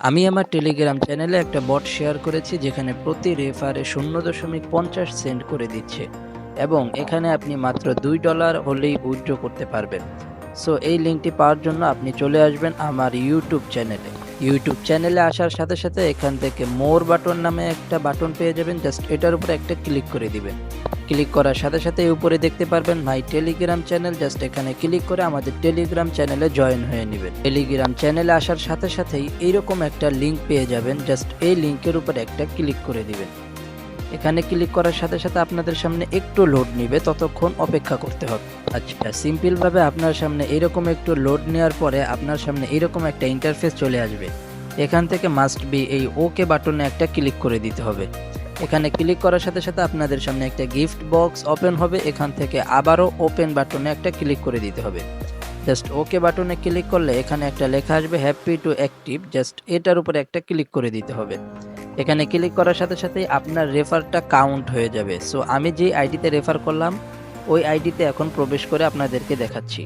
আমি আমার টেলিগ্রাম চ্যানেলে একটা বট শেয়ার করেছি যেখানে প্রতি রেফারে 0.50 সেন্ট করে দিচ্ছে এবং এখানে আপনি মাত্র $2 হলেই উইথড্র করতে পারবেন। সো এই লিঙ্কটি পাওয়ার জন্য আপনি চলে আসবেন আমার ইউটিউব চ্যানেলে আসার সাথে সাথে এখান থেকে মোর বাটন নামে একটা বাটন পেয়ে যাবেন। জাস্ট এটার উপরে একটা ক্লিক করে দিবেন। ক্লিক করার সাথে সাথে উপরে দেখতে পারবেন মাই টেলিগ্রাম চ্যানেল। জাস্ট এখানে ক্লিক করে আমাদের টেলিগ্রাম চ্যানেলে জয়েন হয়ে নেবেন। টেলিগ্রাম চ্যানেলে আসার সাথে সাথেই এইরকম একটা লিঙ্ক পেয়ে যাবেন। জাস্ট এই লিঙ্কের উপরে একটা ক্লিক করে দিবেন। এখানে ক্লিক করার সাথে সাথে আপনাদের সামনে একটু লোড নেবে, ততক্ষণ অপেক্ষা করতে হবে। আচ্ছা, সিম্পলভাবে আপনার সামনে এরকম একটু লোড নেওয়ার পরে আপনার সামনে এরকম একটা ইন্টারফেস চলে আসবে। এখান থেকে মাস্ট বি এই ওকে বাটনে একটা ক্লিক করে দিতে হবে। এখানে ক্লিক করার সাথে সাথে আপনাদের সামনে একটা গিফট বক্স ওপেন হবে। এখান থেকে আবারও ওপেন বাটনে একটা ক্লিক করে দিতে হবে। জাস্ট ওকে বাটনে ক্লিক করলে এখানে একটা লেখা আসবে হ্যাপি টু অ্যাক্টিভ। জাস্ট এটার উপরে একটা ক্লিক করে দিতে হবে। এখানে ক্লিক করার সাথে সাথেই আপনার রেফারটা কাউন্ট হয়ে যাবে। সো আমি যে আইডিতে রেফার করলাম ওই আইডিতে এখন প্রবেশ করে আপনাদেরকে দেখাচ্ছি।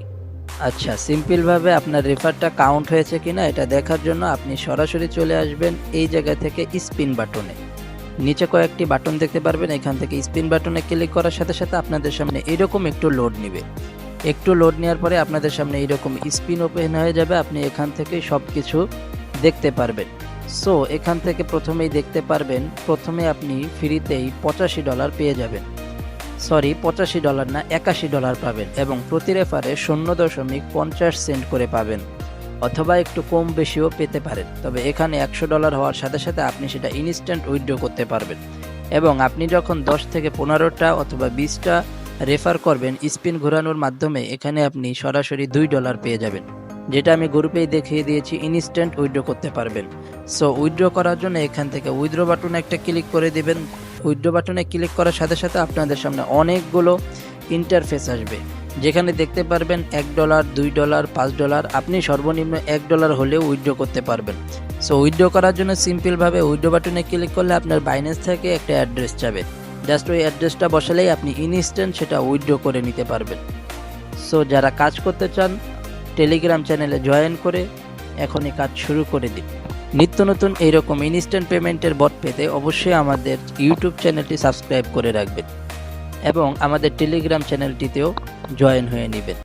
আচ্ছা, সিম্পলভাবে আপনার রেফারটা কাউন্ট হয়েছে কিনা এটা দেখার জন্য আপনি সরাসরি চলে আসবেন এই জায়গা থেকে স্পিন বাটনে। নিচে কয়েকটি বাটন দেখতে পারবেন। এখান থেকে স্পিন বাটনে ক্লিক করার সাথে সাথে আপনাদের সামনে এরকম একটু লোড নেবে। একটু লোড নেওয়ার পরে আপনাদের সামনে এরকম স্পিন ওপেন হয়ে যাবে। আপনি এখান থেকে সব কিছু দেখতে পারবেন। সো এখান থেকে প্রথমেই দেখতে পারবেন, প্রথমে আপনি ফ্রিতেই $85 পেয়ে যাবেন। সরি, $85 না, $81 পাবেন এবং প্রতি রেফারে 0.50 সেন্ট করে পাবেন, অথবা একটু কম বেশিও পেতে পারেন। তবে এখানে $100 হওয়ার সাথে সাথে আপনি সেটা ইনস্ট্যান্ট উইথড্র করতে পারবেন এবং আপনি যখন 10 থেকে 15টা অথবা 20টা রেফার করবেন স্পিন ঘোরানোর মাধ্যমে এখানে আপনি সরাসরি $2 পেয়ে যাবেন, যেটা আমি গ্রুপেই দেখিয়ে দিয়েছি। ইনস্ট্যান্ট উইথড্র করতে পারবেন। সো উইথড্র করার জন্য এখান থেকে উইথড্র বাটনে একটা ক্লিক করে দেবেন। উইথড্র বাটনে ক্লিক করার সাথে সাথে আপনাদের সামনে অনেকগুলো ইন্টারফেস আসবে, যেখানে দেখতে পারবেন $1, $2, $5। আপনি সর্বনিম্ন $1 হলেও উইথড্র করতে পারবেন। সো উইথড্র করার জন্য সিম্পলভাবে উইথড্র বাটনে ক্লিক করলে আপনার বাইন্যান্স থেকে একটা অ্যাড্রেস যাবে। জাস্ট ওই অ্যাড্রেসটা বসালেই আপনি ইনস্ট্যান্ট সেটা উইথড্র করে নিতে পারবেন। সো যারা কাজ করতে চান টেলিগ্রাম চ্যানেলে জয়েন করে এখনই কাজ শুরু করে দিন। নিত্য নতুন এইরকম ইনস্ট্যান্ট পেমেন্টের বট পেতে অবশ্যই আমাদের ইউটিউব চ্যানেলটি সাবস্ক্রাইব করে রাখবেন এবং আমাদের টেলিগ্রাম চ্যানেলটিতেও জয়েন হয়ে নেবেন।